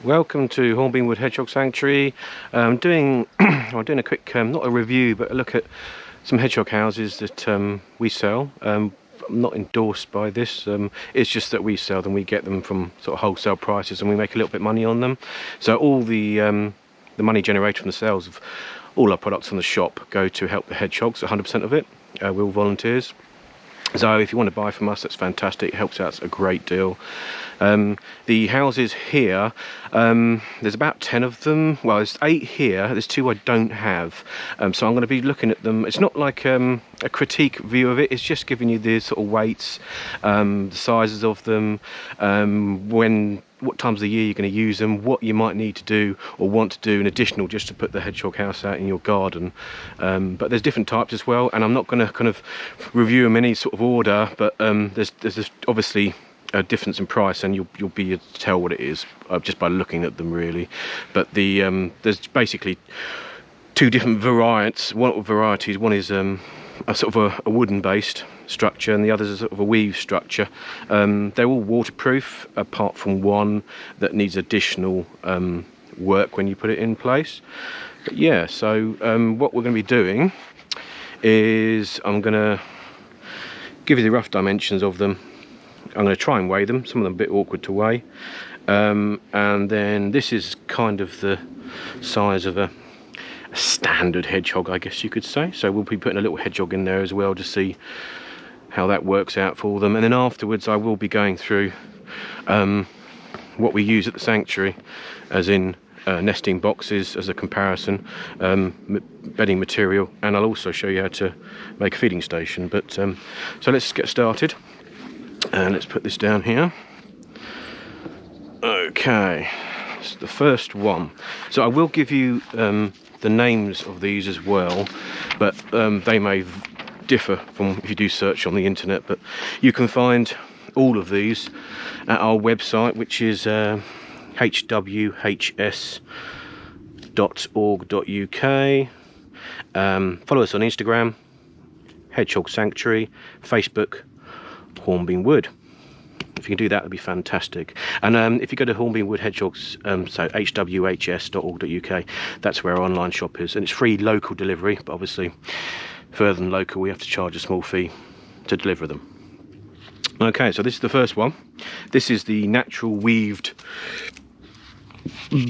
Welcome to Hornbeam Hedgehog Sanctuary. I'm doing a quick, not a review, but a look at some hedgehog houses that we sell. I'm not endorsed by this. It's just that we sell them. We get them from sort of wholesale prices, and we make a little bit of money on them. So all the money generated from the sales of all our products on the shop go to help the hedgehogs. 100% of it. We're all volunteers. So if you want to buy from us, that's fantastic. It helps out a great deal. The houses here, there's about 10 of them. Well, there's 8 here. There's 2 I don't have. So I'm going to be looking at them. It's not like a critique view of it. It's just giving you the sort of weights, the sizes of them, what times of the year you're going to use them, what you might need to do or want to do an additional just to put the hedgehog house out in your garden. But there's different types as well, and I'm not going to kind of review them in any sort of order, but there's obviously a difference in price, and you'll be able to tell what it is just by looking at them, really. But there's basically 2 different varieties. One is a sort of a wooden based structure, and the other is a sort of a weave structure. They're all waterproof apart from one that needs additional work when you put it in place. But yeah, so what we're going to be doing is I'm going to give you the rough dimensions of them. I'm going to try and weigh them. Some of them are a bit awkward to weigh, and then this is kind of the size of a standard hedgehog, I guess you could say. So we'll be putting a little hedgehog in there as well to see how that works out for them, and then afterwards I will be going through what we use at the sanctuary, as in nesting boxes as a comparison, bedding material, and I'll also show you how to make a feeding station. But so let's get started, and let's put this down here. Okay, so the first one. So I will give you the names of these as well, but they may differ from if you do search on the internet. But you can find all of these at our website, which is hwhs.org.uk. Follow us on Instagram, Hedgehog Sanctuary, Facebook, Hornbeam Wood. If you can do that, it'd be fantastic. And if you go to Hornbeam Wood Hedgehogs, so hwhs.org.uk, that's where our online shop is, and it's free local delivery. But obviously, further than local, we have to charge a small fee to deliver them. Okay, so this is the first one. This is the natural weaved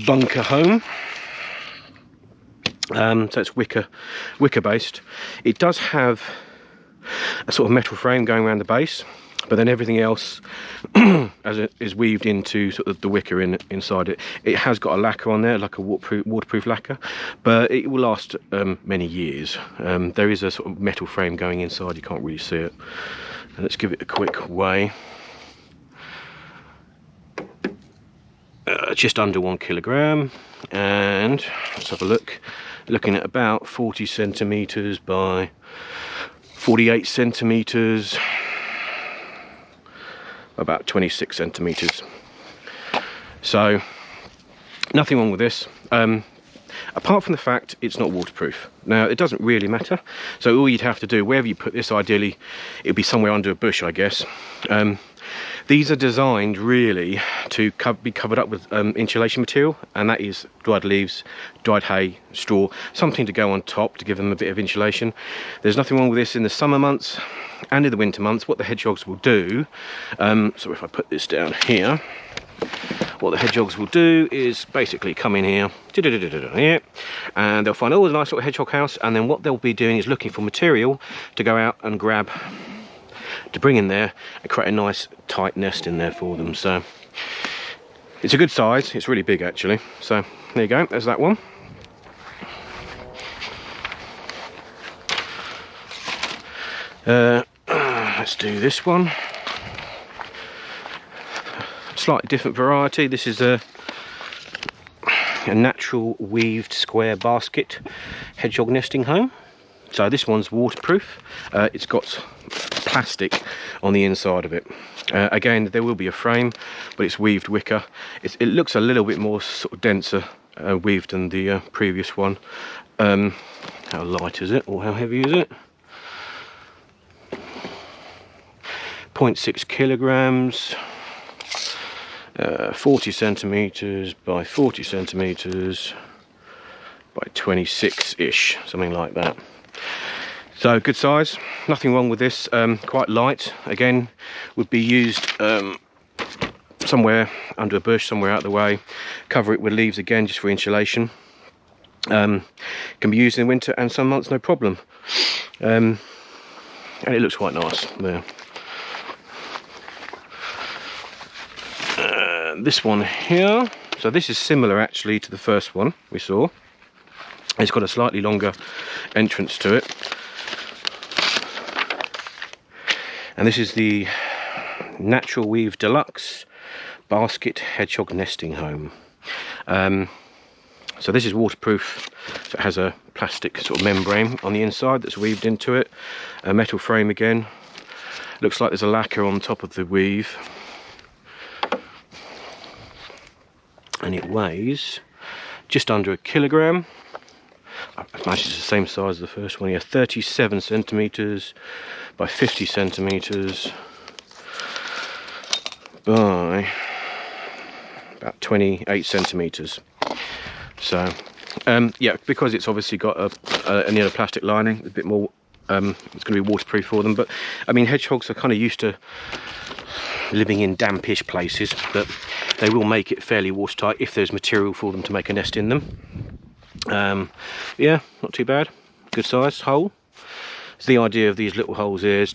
bunker home. So it's wicker based. It does have a sort of metal frame going around the base, but then everything else as it is weaved into sort of the wicker inside it. It has got a lacquer on there, like a waterproof lacquer, but it will last many years. There is a sort of metal frame going inside. You can't really see it. And let's give it a quick weigh. Just under 1 kilogram, and let's have a look. Looking at about 40 centimeters by 48 centimeters. About 26 centimeters. So nothing wrong with this, apart from the fact it's not waterproof. Now, it doesn't really matter, so all you'd have to do, wherever you put this, ideally it'd be somewhere under a bush, I guess. These are designed really to be covered up with insulation material, and that is dried leaves, dried hay, straw, something to go on top to give them a bit of insulation. There's nothing wrong with this in the summer months and in the winter months. What the hedgehogs will do, so if I put this down here, what the hedgehogs will do is basically come in here, and they'll find a nice little hedgehog house, and then what they'll be doing is looking for material to go out and grab to bring in there and create a nice tight nest in there for them. So it's a good size. It's really big, actually. So there you go, there's that one. Let's do this one. Slightly different variety. This is a natural weaved square basket hedgehog nesting home. So this one's waterproof. It's got plastic on the inside of it. Again, there will be a frame, but it's weaved wicker. It looks a little bit more sort of denser weaved than the previous one. How light is it, or how heavy is it? 0.6 kilograms. 40 centimeters by 40 centimeters by 26-ish, something like that. So good size, nothing wrong with this. Quite light, again, would be used somewhere under a bush, somewhere out of the way. Cover it with leaves again, just for insulation. Can be used in winter and some months, no problem. And it looks quite nice there. This one here, so this is similar actually to the first one we saw. It's got a slightly longer entrance to it. And this is the Natural Weave Deluxe Basket Hedgehog Nesting Home. So this is waterproof, so it has a plastic sort of membrane on the inside that's weaved into it. A metal frame again. Looks like there's a lacquer on top of the weave. And it weighs just under 1 kilogram. I imagine it's the same size as the first one here. 37 centimeters by 50 centimeters by about 28 centimeters. So yeah, because it's obviously got a plastic lining, a bit more, it's going to be waterproof for them. But I mean, hedgehogs are kind of used to living in dampish places, but they will make it fairly watertight if there's material for them to make a nest in them. Yeah, not too bad. Good size hole. So the idea of these little holes is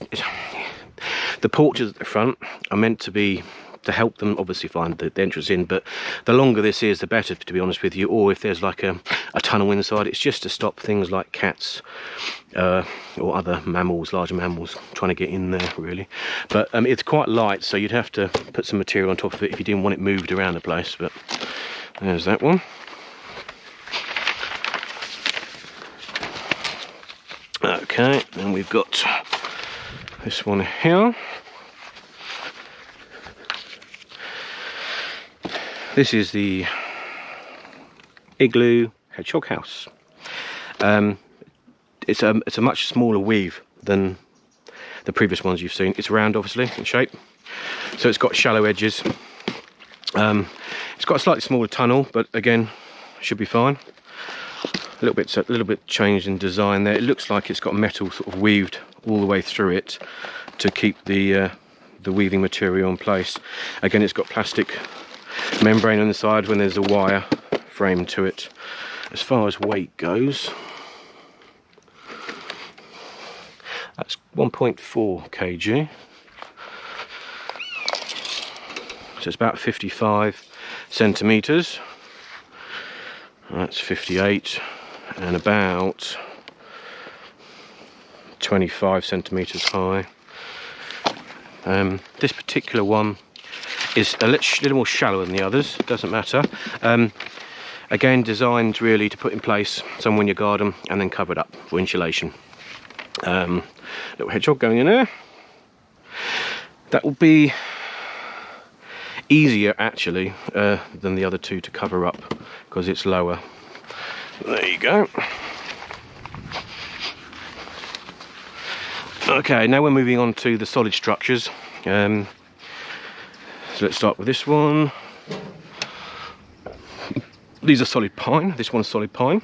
the porches at the front are meant to be to help them obviously find the entrance in, but the longer this is the better, to be honest with you. Or if there's like a tunnel inside, it's just to stop things like cats or other mammals, larger mammals, trying to get in there really. But it's quite light, so you'd have to put some material on top of it if you didn't want it moved around the place. But there's that one. Okay, and we've got this one here. This is the Igloo Hedgehog house. It's a much smaller weave than the previous ones you've seen. It's round, obviously, in shape, so it's got shallow edges. It's got a slightly smaller tunnel, but again, should be fine. A little bit changed in design there. It looks like it's got metal sort of weaved all the way through it to keep the weaving material in place. Again, it's got plastic membrane on the side when there's a wire frame to it. As far as weight goes, that's 1.4 kg. So it's about 55 centimeters. That's 58 and about 25 centimeters high. This particular one is a little more shallower than the others, doesn't matter. Again, designed really to put in place somewhere in your garden and then covered up for insulation. Little hedgehog going in there. That will be easier actually than the other two to cover up because it's lower. There you go. Okay, now we're moving on to the solid structures. So let's start with this one. These are solid pine. This one's solid pine.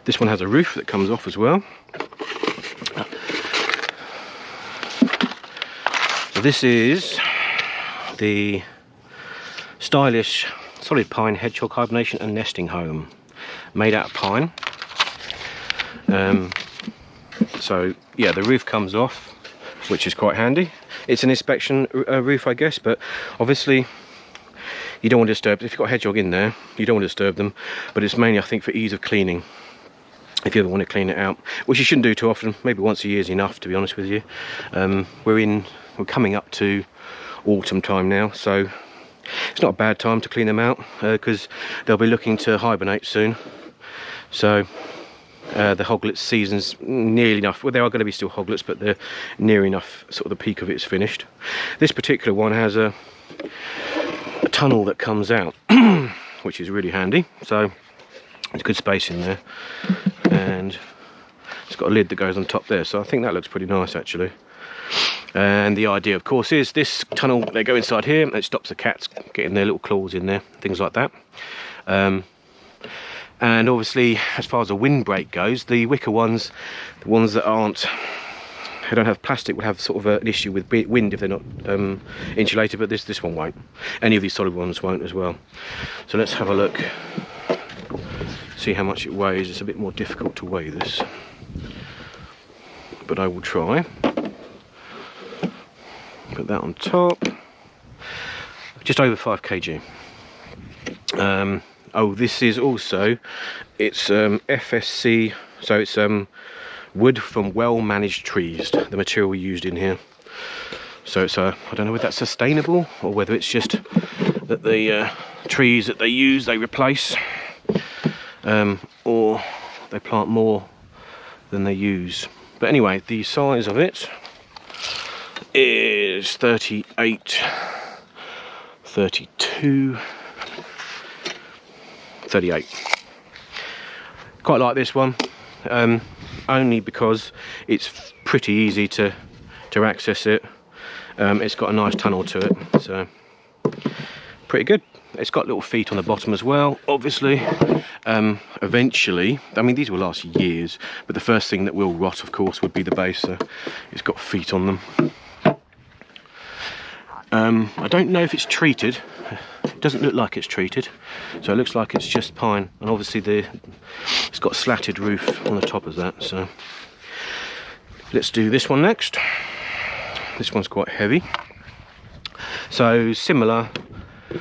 This one has a roof that comes off as well. So this is the stylish solid pine hedgehog hibernation and nesting home, made out of pine. So yeah, the roof comes off, which is quite handy. It's an inspection roof, I guess, but obviously you don't want to disturb. If you've got a hedgehog in there, you don't want to disturb them. But it's mainly, I think, for ease of cleaning. If you ever want to clean it out, which you shouldn't do too often. Maybe once a year is enough, to be honest with you. We're coming up to autumn time now, so it's not a bad time to clean them out because they'll be looking to hibernate soon. So the hoglet season's nearly enough. Well, there are going to be still hoglets, but they're near enough. Sort of the peak of it's finished. This particular one has a tunnel that comes out, which is really handy. So there's good space in there, and it's got a lid that goes on top there. So I think that looks pretty nice actually. And the idea, of course, is this tunnel, they go inside here, and it stops the cats getting their little claws in there, things like that. And obviously, as far as the windbreak goes, the wicker ones, the ones that aren't, they don't have plastic, will have sort of an issue with wind if they're not insulated, but this one won't. Any of these solid ones won't as well. So let's have a look, see how much it weighs. It's a bit more difficult to weigh this, but I will try. Put that on top. Just over 5 kg. Oh, this is also, it's FSC, so it's wood from well-managed trees, the material used in here. So it's I don't know whether that's sustainable or whether it's just that the trees that they use, they replace, or they plant more than they use. But anyway, the size of it is 38, 32, 38. Quite like this one, only because it's pretty easy to access it. It's got a nice tunnel to it, so pretty good. It's got little feet on the bottom as well, obviously. Eventually, I mean, these will last years, but the first thing that will rot, of course, would be the base. So it's got feet on them. I don't know if it's treated. It doesn't look like it's treated, so it looks like it's just pine, and obviously it's got a slatted roof on the top of that. So let's do this one next. This one's quite heavy, so similar to